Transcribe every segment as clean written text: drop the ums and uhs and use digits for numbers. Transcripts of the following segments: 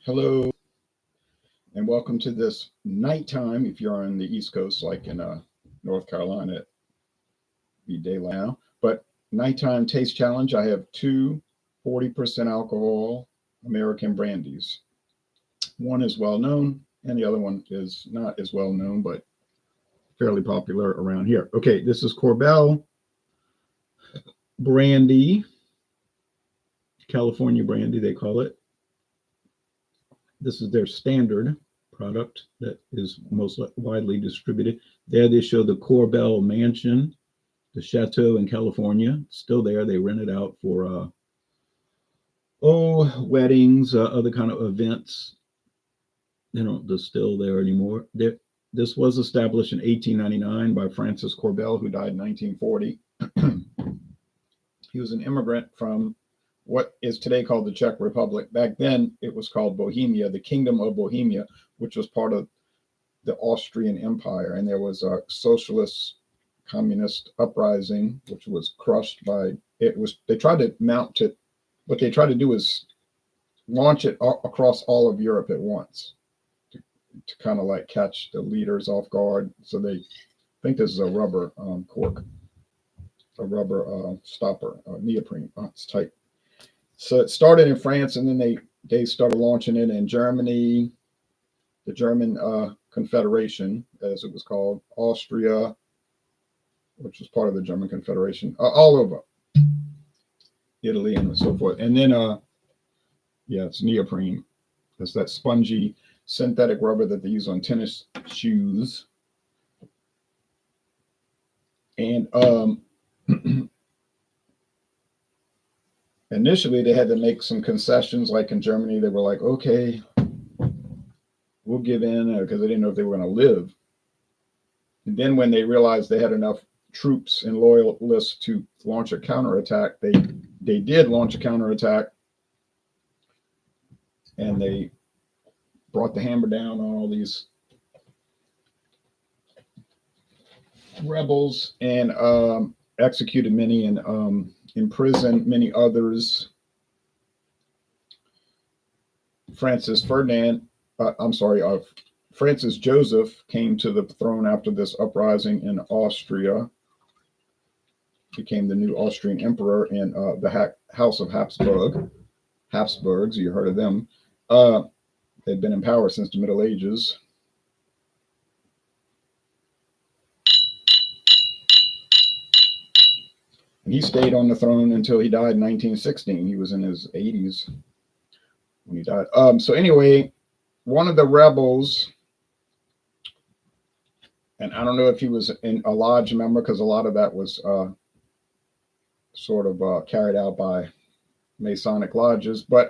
Hello, and welcome to this nighttime. If you're on the East Coast, like in North Carolina, it'd be daylight now. But nighttime taste challenge. I have two 40% alcohol American brandies. One is well known, and the other one is not as well known, but fairly popular around here. Okay, this is Korbel Brandy, California Brandy, they call it. This is their standard product that is most widely distributed. There they show the Korbel Mansion, the chateau in California. Still there. They rent it out for weddings, other kind of events. They don't distill there anymore. This was established in 1899 by Francis Korbel, who died in 1940. He was an immigrant from what is today called the Czech Republic. Back then, it was called Bohemia, the Kingdom of Bohemia, which was part of the Austrian Empire. And there was a socialist communist uprising, which was crushed by it. They tried to mount it. What they tried to do is launch it across all of Europe at once to kind of like catch the leaders off guard. So they think this is a rubber cork, a rubber stopper, neoprene. It's tight. So it started in France, and then they started launching it in Germany, the German Confederation, as it was called, Austria, which was part of the German Confederation, all over Italy and so forth. And then, it's neoprene. It's that spongy synthetic rubber that they use on tennis shoes. And initially, they had to make some concessions. Like in Germany, they were like, okay, we'll give in because they didn't know if they were going to live. And then when they realized they had enough troops and loyalists to launch a counterattack, they did launch a counterattack, and they brought the hammer down on all these rebels and executed many and imprisoned many others. Francis Joseph came to the throne after this uprising in Austria, became the new Austrian emperor in the House of Habsburgs. You heard of them. They'd been in power since the Middle Ages. And he stayed on the throne until he died in 1916. He was in his 80s when he died. So anyway, one of the rebels, and I don't know if he was a lodge member, because a lot of that was sort of carried out by Masonic lodges, but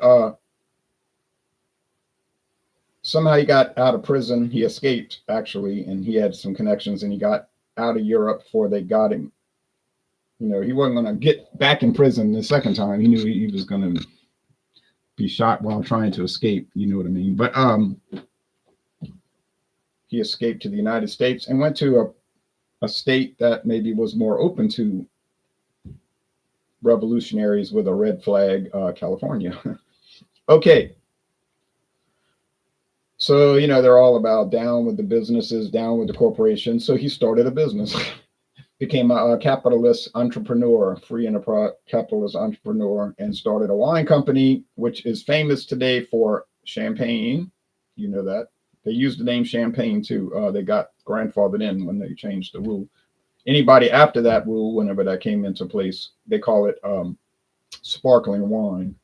somehow he got out of prison. He escaped, actually, and he had some connections, and he got out of Europe before they got him. You know, he wasn't going to get back in prison the second time. He knew he was going to be shot while trying to escape. You know what I mean? But he escaped to the United States and went to a state that maybe was more open to revolutionaries with a red flag, California. Okay. So, you know, they're all about down with the businesses, down with the corporations. So he started a business. Became a capitalist entrepreneur, free enterprise capitalist entrepreneur, and started a wine company, which is famous today for champagne. You know that. They used the name champagne too. They got grandfathered in when they changed the rule. Anybody after that rule, whenever that came into place, they call it sparkling wine,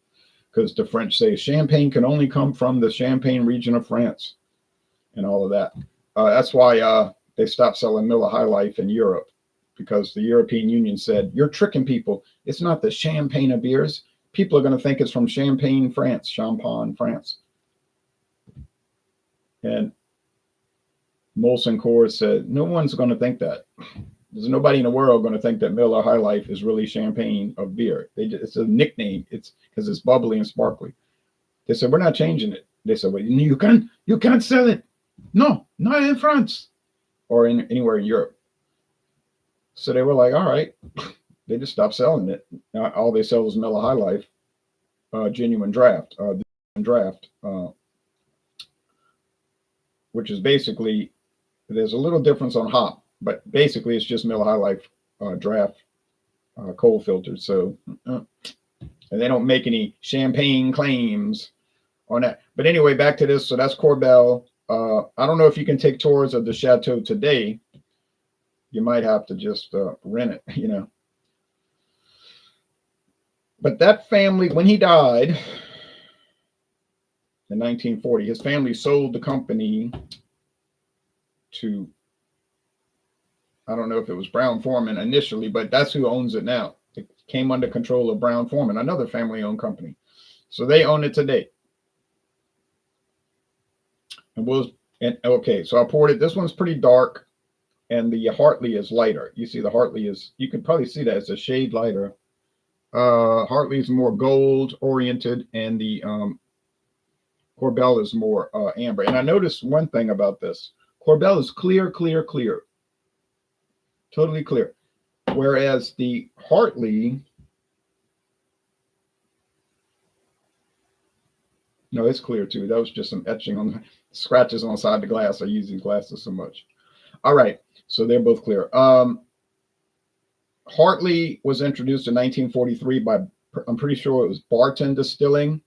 because the French say champagne can only come from the Champagne region of France and all of that. That's why they stopped selling Miller High Life in Europe, because the European Union said, you're tricking people. It's not the champagne of beers. People are going to think it's from Champagne, France. And Molson Coors said, no one's going to think that. There's nobody in the world going to think that Miller High Life is really champagne of beer. It's a nickname. It's because it's bubbly and sparkly. They said, we're not changing it. They said, well, you can't sell it. No, not in France or anywhere in Europe. So they were like, all right. They just stopped selling it. All they sell is Miller High Life, genuine draft. which is basically, there's a little difference on hop, but basically it's just Miller High Life draft cold filtered. So, and they don't make any champagne claims on that. But anyway, back to this. So that's Korbel. I don't know if you can take tours of the chateau today. You might have to just rent it, you know. But that family, when he died in 1940, his family sold the company to, I don't know if it was Brown-Forman initially, but that's who owns it now. It came under control of Brown-Forman, another family-owned company. So they own it today. And okay, so I poured it. This one's pretty dark, and the Hartley is lighter. You see, the Hartley is, you could probably see that it's a shade lighter. Hartley is more gold oriented, and the Korbel is more amber. And I noticed one thing about this: Korbel is clear, clear, clear, totally clear, whereas the Hartley, no, it's clear too. That was just some etching on the scratches on the side of the glass. I use these glasses so much. All right, so they're both clear. Hartley was introduced in 1943 by, I'm pretty sure it was Barton Distilling,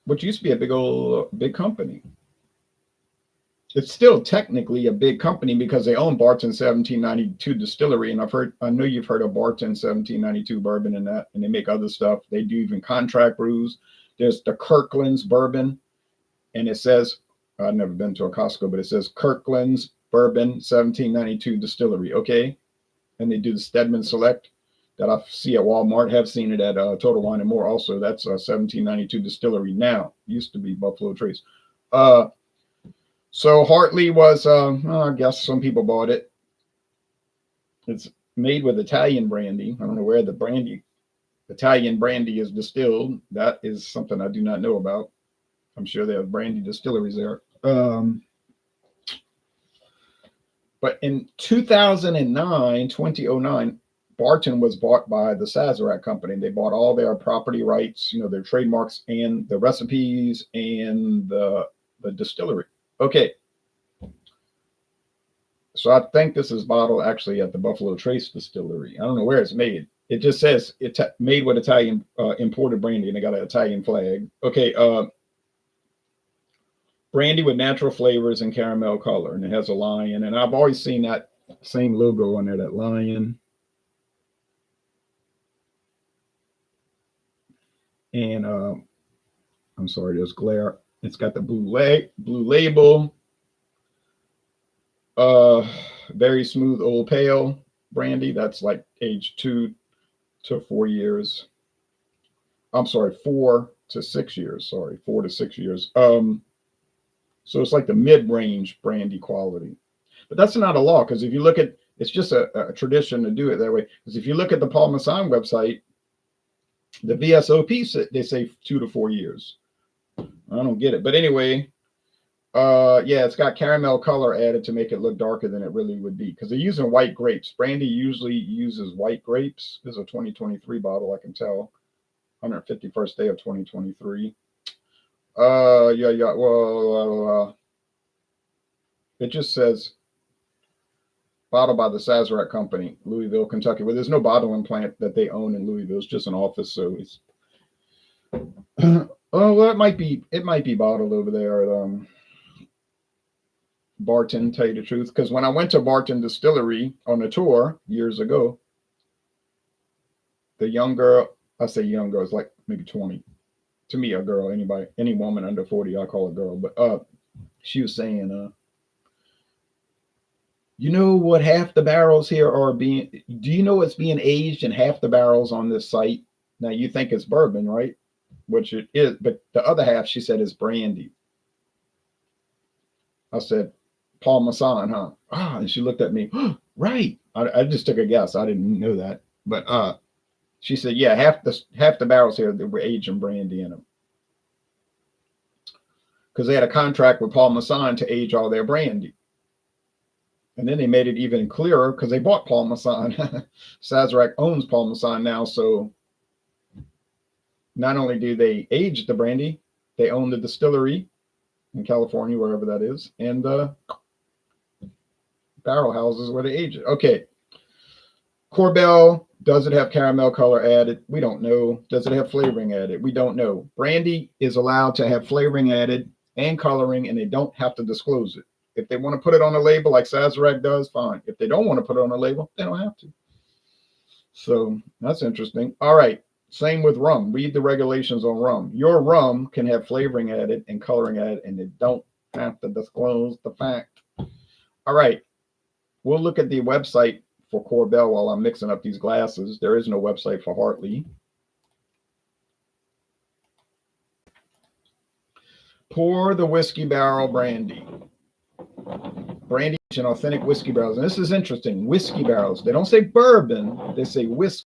which used to be a big company. It's still technically a big company because they own Barton 1792 Distillery, and I know you've heard of Barton 1792 bourbon and that, and they make other stuff. They do even contract brews. There's the Kirkland's bourbon, and it says, I've never been to a Costco, but it says Kirkland's Bourbon 1792 Distillery, okay? And they do the Stedman Select that I see at Walmart. Have seen it at Total Wine and More also. That's a 1792 Distillery now. Used to be Buffalo Trace. So Hartley was, I guess some people bought it. It's made with Italian brandy. I don't know where the Italian brandy is distilled. That is something I do not know about. I'm sure they have brandy distilleries there. But in 2009, Barton was bought by the Sazerac Company. They bought all their property rights, you know, their trademarks and the recipes and the distillery. Okay. So I think this is bottled actually at the Buffalo Trace Distillery. I don't know where it's made. It just says it's made with Italian imported brandy, and they got an Italian flag. Okay. Brandy with natural flavors and caramel color, and it has a lion. And I've always seen that same logo on there, that lion. And I'm sorry, there's glare. It's got the blue label. Very smooth old pale brandy. That's like aged 2 to 4 years. I'm sorry, 4 to 6 years. Sorry, 4 to 6 years. So it's like the mid-range brandy quality. But that's not a law, because if you look at, it's just a tradition to do it that way. Because if you look at the Paul Masson website, the V.S.O.P, they say 2 to 4 years. I don't get it. But anyway, yeah, it's got caramel color added to make it look darker than it really would be, because they're using white grapes. Brandy usually uses white grapes. This is a 2023 bottle, I can tell. 151st day of 2023. Yeah. Well, it just says bottled by the Sazerac Company, Louisville, Kentucky. Well, there's no bottling plant that they own in Louisville. It's just an office, so it's. Oh, well, it might be bottled over there at Barton. Tell you the truth, because when I went to Barton Distillery on a tour years ago, the young girl, I say young girl, it's like maybe 20. To me, a girl, any woman under 40, I call a girl. But she was saying, you know what half the barrels here are being, do you know it's being aged in half the barrels on this site? Now you think it's bourbon, right? Which it is, but the other half, she said, is brandy. I said, Paul Masson, huh? Ah, and she looked at me, oh, right. I just took a guess. I didn't know that. But she said, yeah, half the barrels here that were aged in brandy in them. Because they had a contract with Paul Masson to age all their brandy. And then they made it even clearer because they bought Paul Masson. Sazerac owns Paul Masson now. So not only do they age the brandy, they own the distillery, in California, wherever that is, and barrel houses where they age it. Okay. Korbel, does it have caramel color added? We don't know. Does it have flavoring added? We don't know. Brandy is allowed to have flavoring added and coloring, and they don't have to disclose it. If they want to put it on a label like Sazerac does, fine. If they don't want to put it on a label, they don't have to. So that's interesting. All right. Same with rum. Read the regulations on rum. Your rum can have flavoring added and coloring added, and they don't have to disclose the fact. All right. We'll look at the website for Korbel while I'm mixing up these glasses. There is no website for Hartley. Pour the whiskey barrel brandy. Brandy and authentic whiskey barrels. And this is interesting. Whiskey barrels. They don't say bourbon. They say whiskey.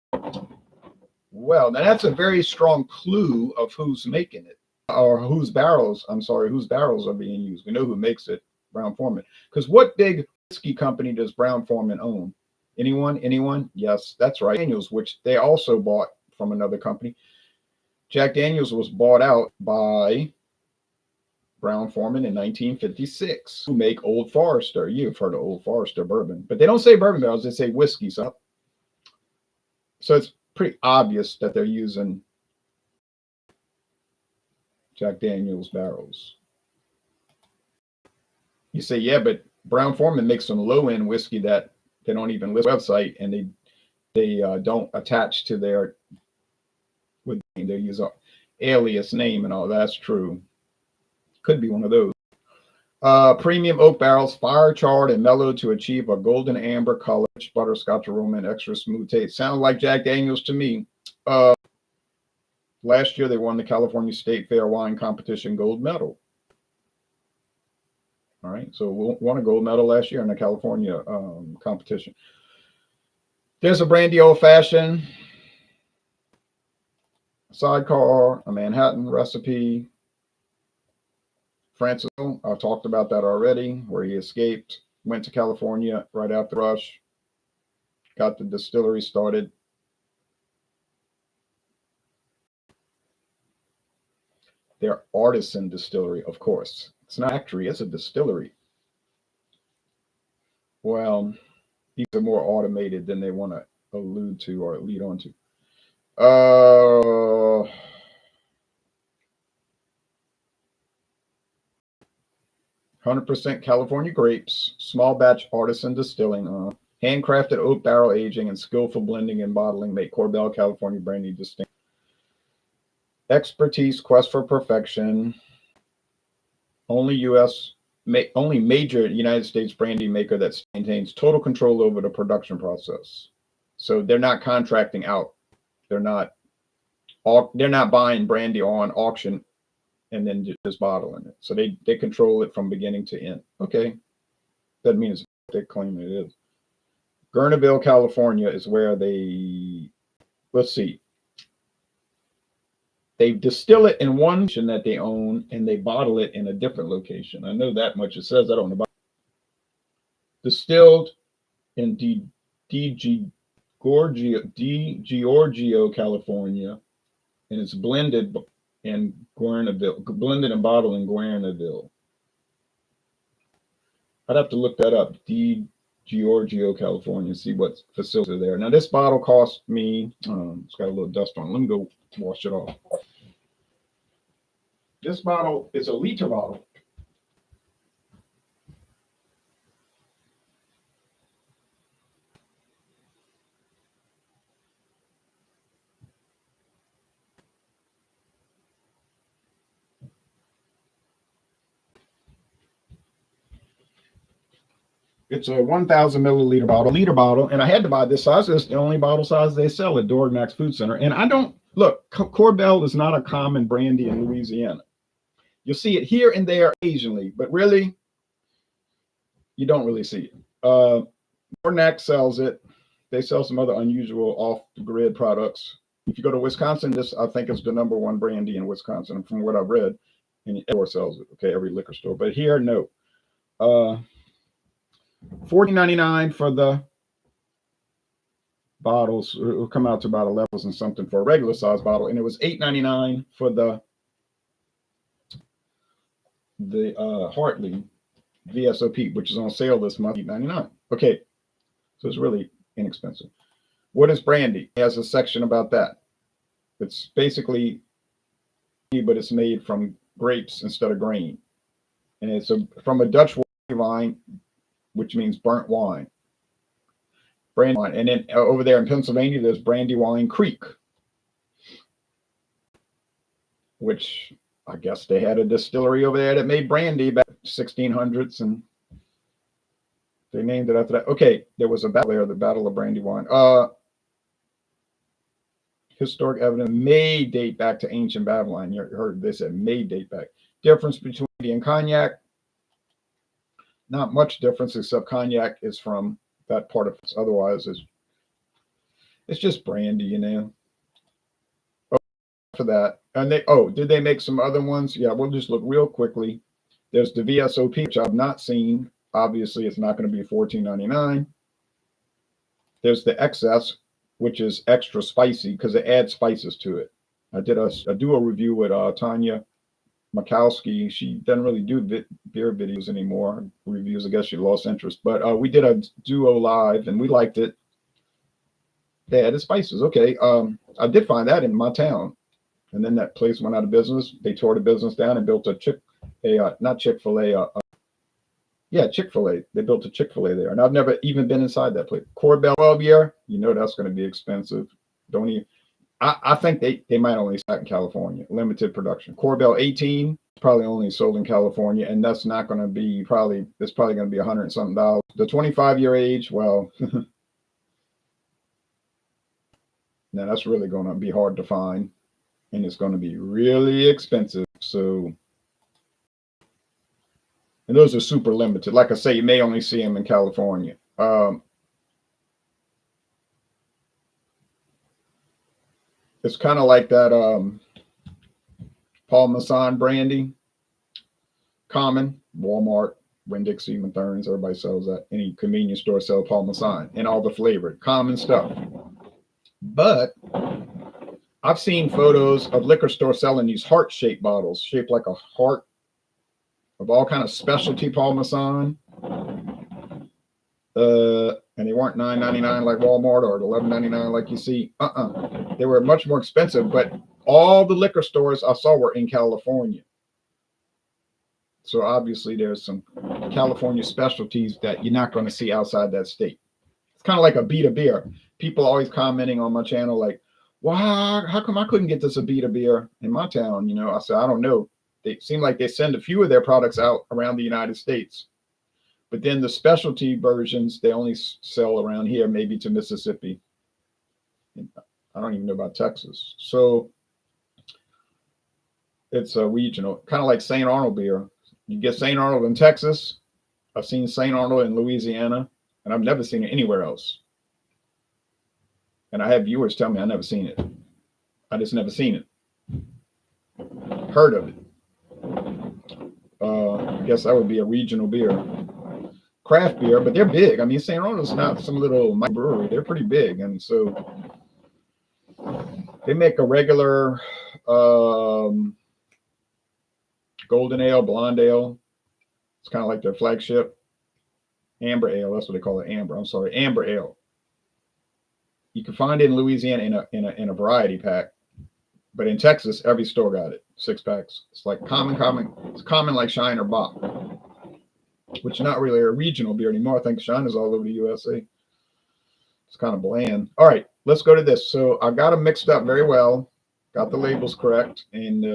Well, now that's a very strong clue of who's making it. Or whose barrels are being used. We know who makes it. Brown-Forman. Because what big whiskey company does Brown-Forman own? Anyone? Yes, that's right. Daniels, which they also bought from another company. Jack Daniels was bought out by Brown-Forman in 1956, who make Old Forester. You've heard of Old Forester bourbon, but they don't say bourbon barrels, they say whiskey. So it's pretty obvious that they're using Jack Daniels barrels. You say, yeah, but Brown-Forman makes some low-end whiskey that they don't even list on the website, and they don't attach to their they use an alias name and all. That's true. Could be one of those. Premium oak barrels, fire charred and mellowed to achieve a golden amber color, butterscotch aroma, and extra smooth taste. Sounds like Jack Daniels to me. Last year they won the California State Fair wine competition gold medal. All right, so we won a gold medal last year in the California competition. There's a brandy old fashioned, sidecar, a Manhattan recipe. Francis, I talked about that already, where he escaped, went to California right after the rush, got the distillery started. Their artisan distillery, of course. It's not a factory, it's a distillery. Well, these are more automated than they want to allude to or lead on to. 100% California grapes, small batch artisan distilling, handcrafted oak barrel aging, and skillful blending and bottling make Korbel California Brandy distinct. Expertise, quest for perfection. Only major United States brandy maker that maintains total control over the production process. So they're not contracting out. They're not buying brandy on auction and then just bottling it. So they control it from beginning to end. Okay. That means they're claiming it is. Guerneville, California is where let's see. They distill it in one location that they own, and they bottle it in a different location. I know that much. It says that on the bottle. Distilled in Giorgio, California, and it's blended in Guerneville, blended and bottled in Guerneville. I'd have to look that up. Giorgio, California, see what facilities are there. Now this bottle cost me, it's got a little dust on it. Let me go wash it off. This bottle is a liter bottle. It's a 1,000 milliliter bottle, and I had to buy this size. It's the only bottle size they sell at Dorognax Food Center. And I don't look. Korbel is not a common brandy in Louisiana. You'll see it here and there occasionally, but really, you don't really see it. Dorognax sells it. They sell some other unusual off-the-grid products. If you go to Wisconsin, this I think is the #1 brandy in Wisconsin, from what I've read. And everywhere sells it. Okay, every liquor store, but here, no. $14.99 for the bottles. It will come out to about 11 and something for a regular size bottle, and it was $8.99 for the the Hartley V.S.O.P, which is on sale this month, $8.99. Okay, so it's really inexpensive. What is brandy? It has a section about that. It's basically, but it's made from grapes instead of grain, and it's from a Dutch wine, which means burnt wine. Brandy wine, and then over there in Pennsylvania, there's Brandywine Creek, which I guess they had a distillery over there that made brandy back 1600s, and they named it after that. Okay, there was a battle there, the Battle of Brandywine. Historic evidence may date back to ancient Babylon. You heard they said may date back. Difference between brandy and cognac? Not much difference, except cognac is from that part of it. Otherwise, it's just brandy, you know. For that, and did they make some other ones? Yeah, we'll just look real quickly. There's the V.S.O.P, which I've not seen. Obviously, it's not going to be $14.99. There's the XS, which is extra spicy because it adds spices to it. I do a review with Tanya Makowski. She doesn't really do beer videos anymore. Reviews, I guess she lost interest. But we did a duo live, and we liked it. They added spices. Okay, I did find that in my town. And then that place went out of business. They tore the business down and built not Chick-fil-A. Chick-fil-A. They built a Chick-fil-A there. And I've never even been inside that place. Korbel 12 year, you know that's going to be expensive. Don't even, I think they might only start in California. Limited production. Korbel 18, probably only sold in California. And that's not going to be it's probably going to be $100 and something. The 25-year age, well, now that's really going to be hard to find. And it's going to be really expensive. So, and those are super limited. Like I say, you may only see them in California. It's kind of like that Paul Masson brandy. Common, Walmart, Winn-Dixie, Matherns, everybody sells that. Any convenience store sells Paul Masson and all the flavored common stuff. But I've seen photos of liquor stores selling these heart-shaped bottles, shaped like a heart, of all kind of specialty Paul Masson. And they weren't $9.99 like Walmart or $11.99 like you see. They were much more expensive, but all the liquor stores I saw were in California. So obviously there's some California specialties that you're not going to see outside that state. It's kind of like a Beta beer. People always commenting on my channel like, wow, how come I couldn't get this Abita beer in my town? You know, I said, I don't know. They seem like they send a few of their products out around the United States. But then the specialty versions, they only sell around here, maybe to Mississippi. I don't even know about Texas. So it's a regional, kind of like St. Arnold beer. You get St. Arnold in Texas. I've seen St. Arnold in Louisiana, and I've never seen it anywhere else. And I have viewers tell me I never seen it. I just never seen it. Heard of it. I guess that would be a regional beer. Craft beer, but they're big. I mean, St. Arnold's not some little brewery. They're pretty big. And so they make a regular golden ale, blonde ale. It's kind of like their flagship. Amber ale, that's what they call it. Amber ale. You can find it in Louisiana in a variety pack, but in Texas, every store got it, 6 packs. It's like common. It's common like Shine or Bach, which is not really a regional beer anymore. I think Shine is all over the USA. It's kind of bland. All right, let's go to this. So I got them mixed up very well, got the labels correct, and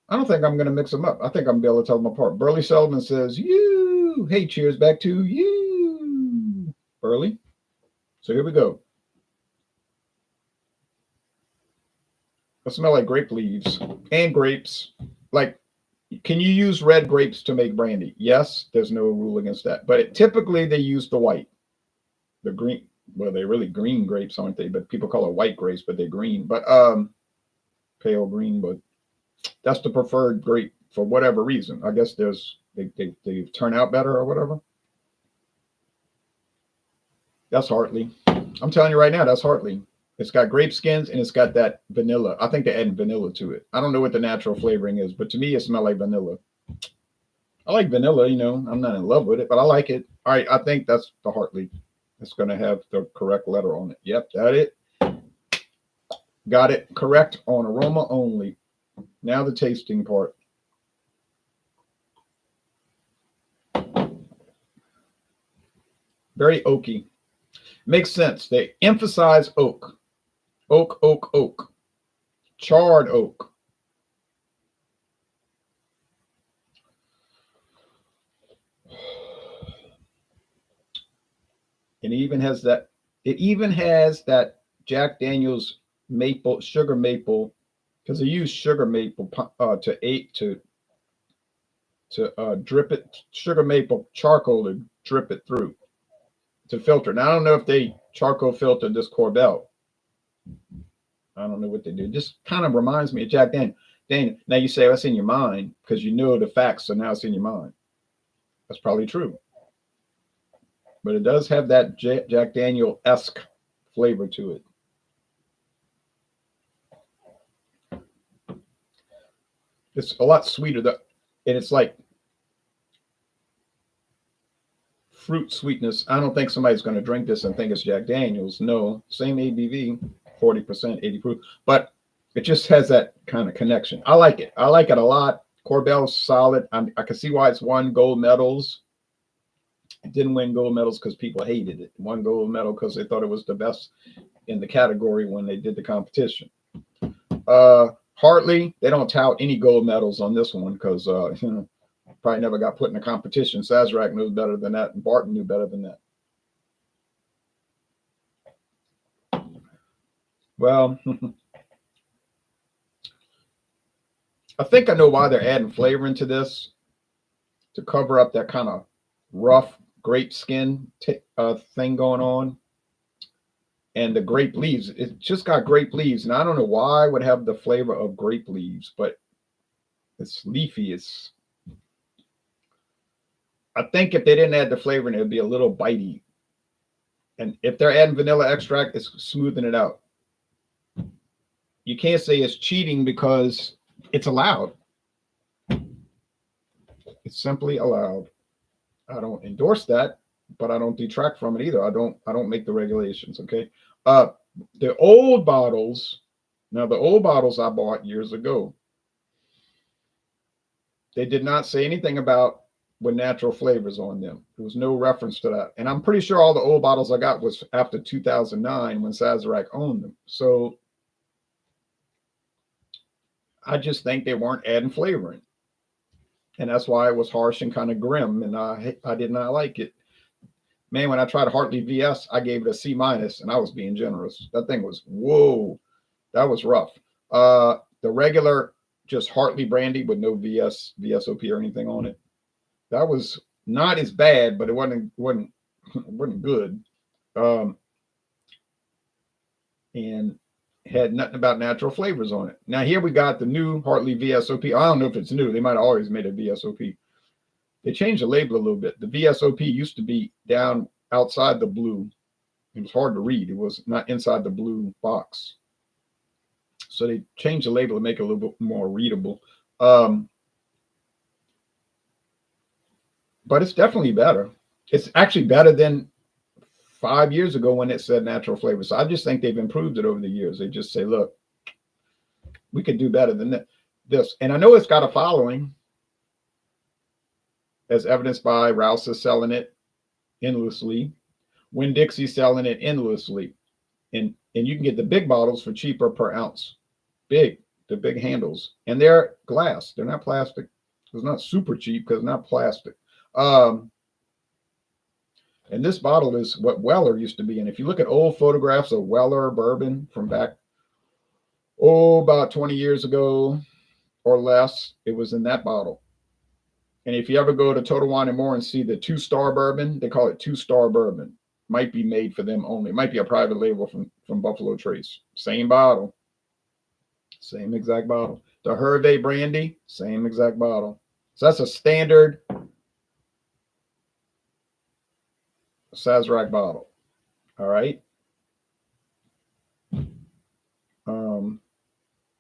I don't think I'm going to mix them up. I think I'm going to be able to tell them apart. Burley Sullivan says, you. Hey, cheers back to you, Burley. So here we go. I smell like grape leaves and grapes. Like, can you use red grapes to make brandy? Yes, there's no rule against that. But typically they use the white. The green, well, they're really green grapes, aren't they? But people call it white grapes, but they're green. But pale green, but that's the preferred grape for whatever reason. I guess they turn out better or whatever. That's Hartley. I'm telling you right now, that's Hartley. It's got grape skins and it's got that vanilla. I think they're adding vanilla to it. I don't know what the natural flavoring is, but to me, it smells like vanilla. I like vanilla, you know. I'm not in love with it, but I like it. All right, I think that's the Hartley. It's going to have the correct letter on it. Yep, that it. Got it correct on aroma only. Now the tasting part. Very oaky. Makes sense. They emphasize oak. Oak, oak, oak. Charred oak. And it even has that Jack Daniels maple, sugar maple, because they use sugar maple to drip it, sugar maple charcoal to drip it through to filter. Now I don't know if they charcoal filtered this Korbel. I don't know what they do. Just kind of reminds me of Jack Daniel. Now you say that's in your mind because you know the facts, so now it's in your mind. That's probably true. But it does have that Jack Daniel-esque flavor to it. It's a lot sweeter, and it's like fruit sweetness. I don't think somebody's going to drink this and think it's Jack Daniels. No, same ABV, 40%, 80 proof, but it just has that kind of connection. I like it. I like it a lot. Korbel's solid. I can see why it's won gold medals. It didn't win gold medals because people hated it. It won gold medal because they thought it was the best in the category when they did the competition. Hartley, they don't tout any gold medals on this one because probably never got put in a competition. Sazerac knows better than that, and Barton knew better than that. Well, I think I know why they're adding flavor into this to cover up that kind of rough grape skin thing going on. And the grape leaves, it just got grape leaves. And I don't know why it would have the flavor of grape leaves, but it's leafy. I think if they didn't add the flavor in it, would be a little bitey. And if they're adding vanilla extract, it's smoothing it out. You can't say it's cheating because it's allowed. It's simply allowed. I don't endorse that, but I don't detract from it either. I don't make the regulations. Okay. The old bottles. Now the old bottles I bought years ago. They did not say anything about with natural flavors on them. There was no reference to that. And I'm pretty sure all the old bottles I got was after 2009 when Sazerac owned them. So I just think they weren't adding flavoring. And that's why it was harsh and kind of grim. And I did not like it. Man, when I tried Hartley VS, I gave it a C-, and I was being generous. That thing was, whoa, that was rough. The regular, just Hartley brandy with no V.S.O.P or anything on it. That was not as bad, but it wasn't good. And had nothing about natural flavors on it. Now here we got the new Hartley V.S.O.P. I don't know if it's new. They might have always made a V.S.O.P. They changed the label a little bit. The V.S.O.P. used to be down outside the blue. It was hard to read. It was not inside the blue box. So they changed the label to make it a little bit more readable. But it's definitely better. It's actually better than 5 years ago when it said natural flavor. So I just think they've improved it over the years. They just say, look, we could do better than this. And I know it's got a following, as evidenced by Rouse is selling it endlessly. Winn-Dixie's selling it endlessly. And you can get the big bottles for cheaper per ounce. The big handles. And they're glass. They're not plastic. It's not super cheap because it's not plastic. And this bottle is what Weller used to be. And if you look at old photographs of Weller bourbon from back, about 20 years ago or less, it was in that bottle. And if you ever go to Total Wine and More and see the 2-star bourbon, they call it 2-star bourbon. Might be made for them only. It might be a private label from Buffalo Trace. Same bottle. Same exact bottle. The Hervé Brandy, same exact bottle. So that's a standard Sazerac bottle. All right.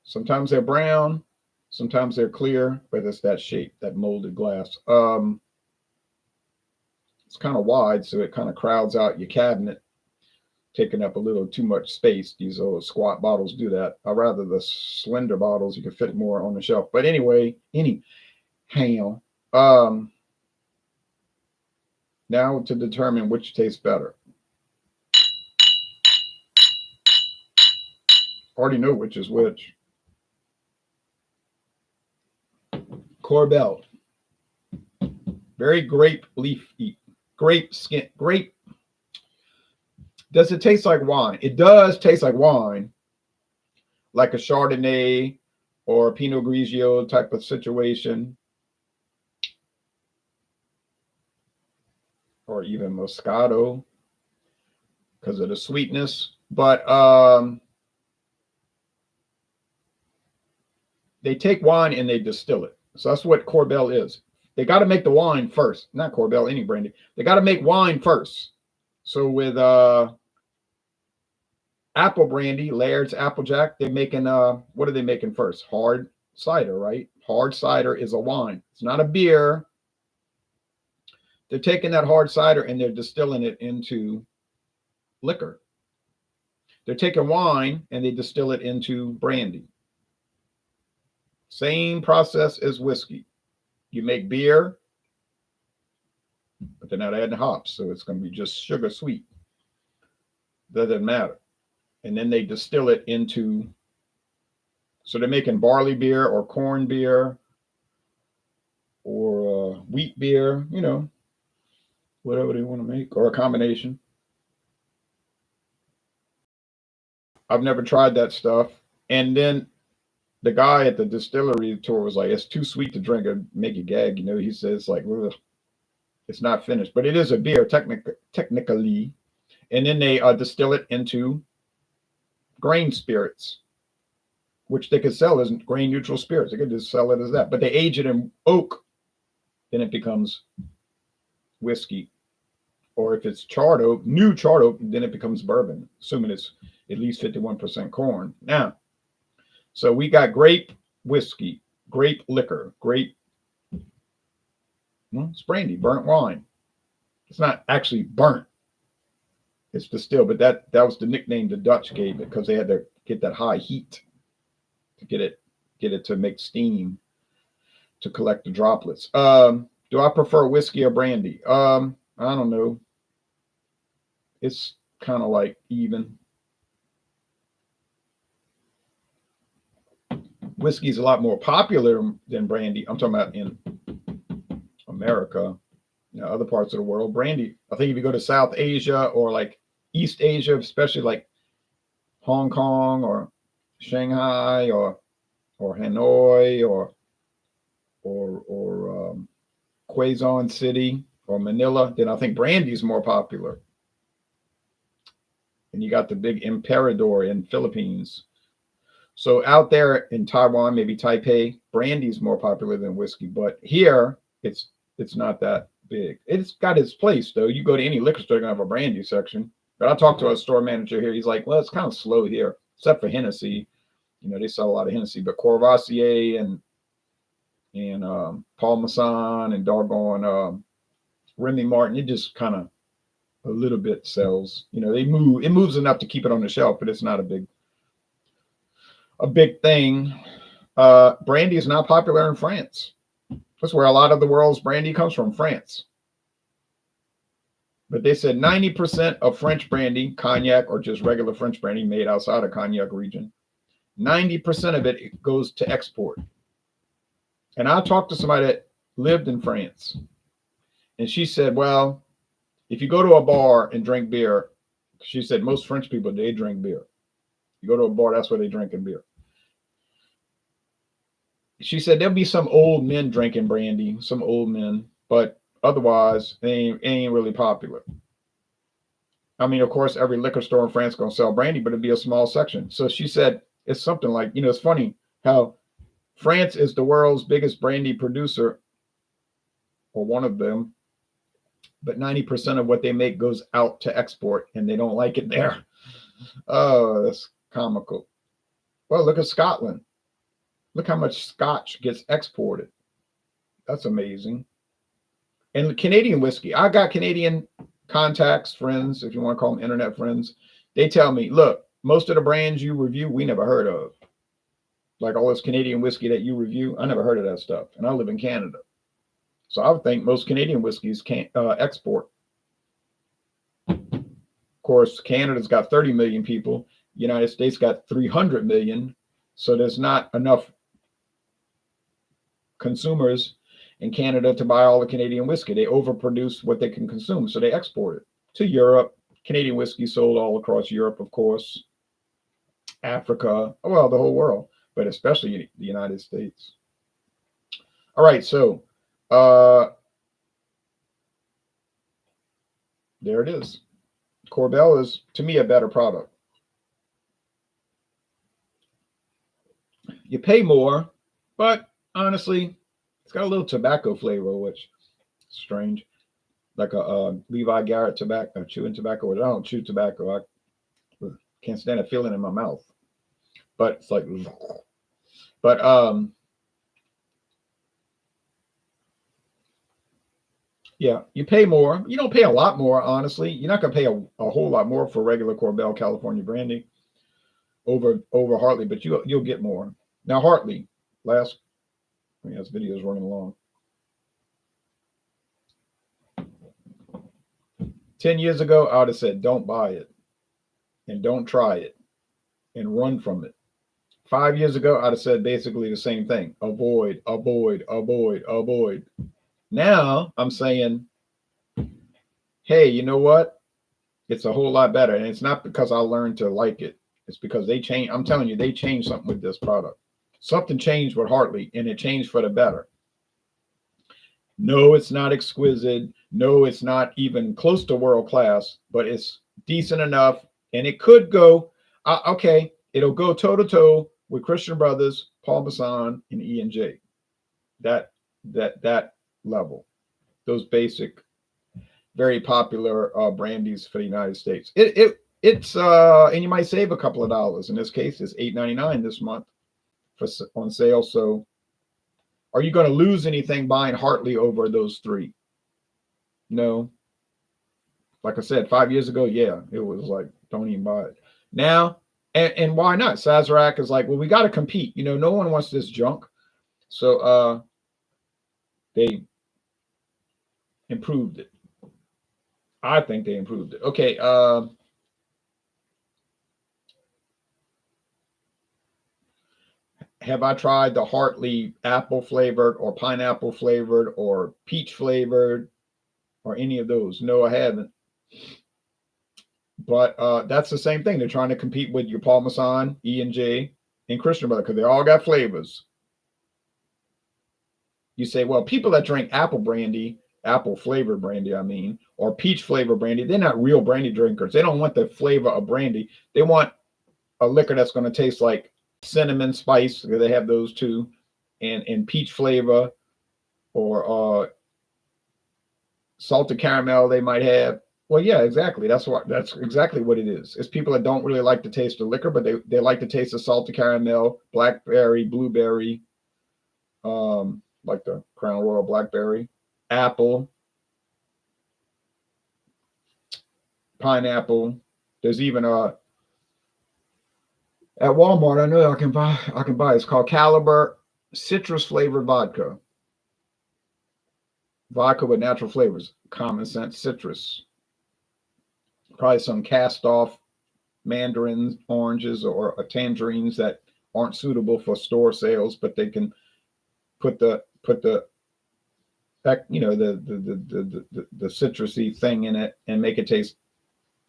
Sometimes they're brown, sometimes they're clear, but it's that shape, that molded glass. It's kind of wide, so it kind of crowds out your cabinet, taking up a little too much space. These old squat bottles do that. I'd rather the slender bottles, you can fit more on the shelf. But anyway, anyhow, now to determine which tastes better. Already know which is which. Korbel. Very grape leafy. Grape skin. Grape. Does it taste like wine? It does taste like wine. Like a Chardonnay or a Pinot Grigio type of situation. Or even Moscato. Because of the sweetness. But they take wine and they distill it. So that's what Korbel is. They got to make the wine first. Not Korbel, any brandy. They got to make wine first. So with apple brandy, Laird's Applejack, they're making, what are they making first? Hard cider, right? Hard cider is a wine. It's not a beer. They're taking that hard cider and they're distilling it into liquor. They're taking wine and they distill it into brandy. Same process as whiskey. You make beer, but they're not adding hops, so it's going to be just sugar sweet. That doesn't matter. And then they distill it into, so they're making barley beer or corn beer or wheat beer, you know, whatever they want to make, or a combination. I've never tried that stuff. And then the guy at the distillery tour was like, it's too sweet to drink, it'd make you gag. You know, he says like, ugh, it's not finished, but it is a beer technically. And then they distill it into grain spirits, which they could sell as grain neutral spirits. They could just sell it as that, but they age it in oak, then it becomes whiskey. Or if it's charred oak, new charred oak, then it becomes bourbon, assuming it's at least 51% corn. Now, so we got grape whiskey, grape liquor, grape, well, it's brandy, burnt wine. It's not actually burnt. It's distilled, but that was the nickname the Dutch gave it because they had to get that high heat to get it to make steam to collect the droplets. Do I prefer whiskey or brandy? I don't know. It's kind of like even. Whiskey is a lot more popular than brandy. I'm talking about in America, you know, other parts of the world. Brandy, I think if you go to South Asia or like East Asia, especially like Hong Kong or Shanghai or Hanoi or Quezon City or Manila, then I think brandy is more popular. And you got the big Emperador in Philippines. So out there in Taiwan, maybe Taipei, brandy is more popular than whiskey. But here, it's not that big. It's got its place, though. You go to any liquor store, you're going to have a brandy section. But I talked to a store manager here. He's like, well, it's kind of slow here, except for Hennessy. You know, they sell a lot of Hennessy. But Courvoisier and Paul Masson and doggone Remy Martin, it just kind of a little bit sells. You know, it moves enough to keep it on the shelf, but it's not a big thing. Brandy is not popular in France. That's where a lot of the world's brandy comes from, France. But they said 90% of French brandy, cognac, or just regular French brandy made outside of cognac region, 90% of it goes to export. And I talked to somebody that lived in France, and she said, well, if you go to a bar and drink beer, she said most French people, they drink beer. You go to a bar, that's where they drinking beer. She said there'll be some old men drinking brandy, some old men, but otherwise, they ain't really popular. I mean, of course, every liquor store in France is going to sell brandy, but it'd be a small section. So she said it's something like, you know, it's funny how France is the world's biggest brandy producer, or one of them, but 90% of what they make goes out to export, and they don't like it there. Oh, that's comical. Well, look at Scotland. Look how much Scotch gets exported. That's amazing. And the Canadian whiskey, I got Canadian contacts, friends, if you want to call them internet friends. They tell me, look, most of the brands you review, we never heard of. Like all this Canadian whiskey that you review, I never heard of that stuff. And I live in Canada. So I would think most Canadian whiskeys can't export. Of course, Canada's got 30 million people. United States got 300 million. So there's not enough consumers in Canada to buy all the Canadian whiskey. They overproduce what they can consume, so they export it to Europe. Canadian whiskey sold all across Europe, of course, Africa, well, the whole world, but especially the United States. All right, so there it is. Korbel is, to me, a better product. You pay more, but honestly, it's got a little tobacco flavor, which is strange. Like a Levi Garrett tobacco, chewing tobacco. I don't chew tobacco. I can't stand a feeling in my mouth. But it's like, but yeah, you pay more. You don't pay a lot more, honestly. You're not gonna pay a whole lot more for regular Korbel California Brandy over Hartley, but you'll get more. Now Hartley, this video is running along. 10 years ago, I would have said, don't buy it and don't try it and run from it. 5 years ago, I'd have said basically the same thing. Avoid, avoid, avoid, avoid. Now I'm saying, hey, you know what? It's a whole lot better. And it's not because I learned to like it. It's because they changed. I'm telling you, they changed something with this product. Something changed with Hartley, and it changed for the better. No, it's not exquisite. No, it's not even close to world class, but it's decent enough. And it could go, okay, it'll go toe to toe with Christian Brothers, Paul Masson, and E&J. That level. Those basic, very popular brandies for the United States. It's and you might save a couple of dollars. In this case, it's $8.99 this month on sale. So are you going to lose anything buying Hartley over those three? No. Like I said, 5 years ago, yeah, it was like, don't even buy it. Now, and why not? Sazerac is like, well, we got to compete. No one wants this junk. So they improved it. I think they improved it. Okay. Have I tried the Hartley apple flavored or pineapple flavored or peach flavored or any of those? No, I haven't. But that's the same thing. They're trying to compete with your Paul Masson, E&J, and Christian Brother because they all got flavors. You say, well, people that drink apple brandy, apple flavored brandy, or peach flavored brandy, they're not real brandy drinkers. They don't want the flavor of brandy. They want a liquor that's going to taste like cinnamon spice, because they have those too, and peach flavor, or salted caramel they might have. Well, yeah, exactly. That's exactly what it is. It's people that don't really like the taste of liquor, but they like the taste of salted caramel, blackberry, blueberry, like the Crown Royal blackberry, apple, pineapple. There's even at Walmart, I know I can buy. It's called Caliber citrus flavored vodka. Vodka with natural flavors, common sense citrus. Probably some cast off mandarins, oranges, or tangerines that aren't suitable for store sales, but they can put the citrusy thing in it and make it taste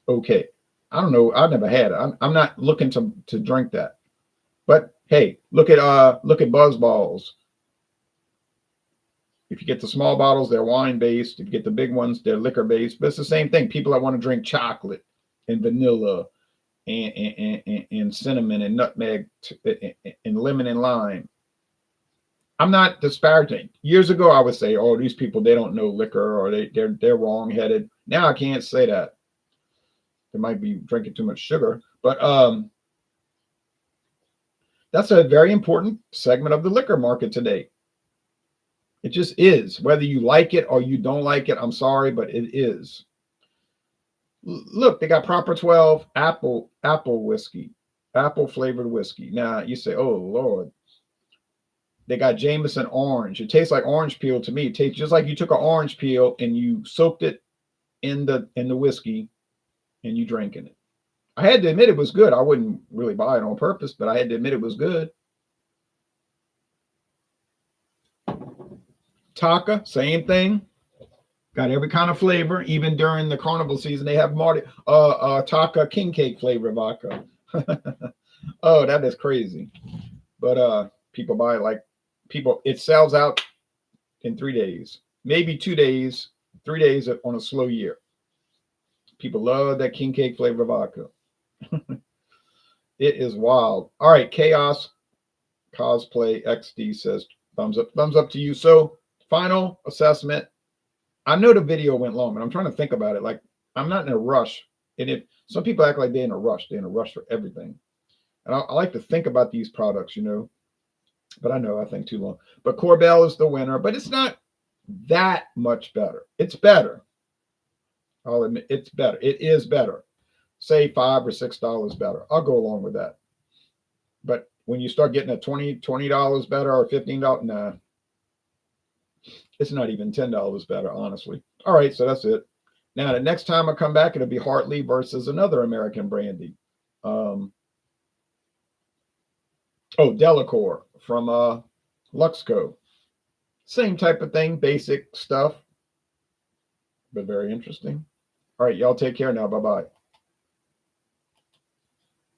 okay. I don't know. I've never had it. I'm not looking to drink that. But hey, look at Buzz Balls. If you get the small bottles, they're wine based. If you get the big ones, they're liquor based. But it's the same thing. People that want to drink chocolate and vanilla and cinnamon and nutmeg and lemon and lime. I'm not disparaging. Years ago, I would say, "Oh, these people, they don't know liquor, or they're wrong-headed." Now I can't say that. They might be drinking too much sugar, but That's a very important segment of the liquor market today. It just is. Whether you like it or you don't like it, I'm sorry, but it is. Look, they got Proper 12 apple whiskey, apple flavored whiskey. Now you say, oh Lord, they got Jameson orange. It tastes like orange peel to me. It tastes just like you took an orange peel and you soaked it in the whiskey and you drank in it. I had to admit it was good. I wouldn't really buy it on purpose, but I had to admit it was good. Taka, same thing. Got every kind of flavor. Even during the carnival season, they have Taka king cake flavor vodka. Oh, that is crazy. But people buy it like it sells out in 3 days, maybe 2 days, 3 days on a slow year. People love that king cake flavor vodka. It is wild. All right, Chaos Cosplay XD says thumbs up to you. So final assessment. I know the video went long, but I'm trying to think about it. Like, I'm not in a rush. And if some people act like they're in a rush for everything. And I like to think about these products, but I think too long. But Korbel is the winner, but it's not that much better. It's better. I'll admit it's better. It is better. Say $5 or $6 better. I'll go along with that. But when you start getting a $20 better or $15, nah. It's not even $10 better, honestly. All right, so that's it. Now, the next time I come back, it'll be Hartley versus another American brandy. Delacour from Luxco. Same type of thing, basic stuff, but very interesting. All right, y'all take care now. Bye-bye.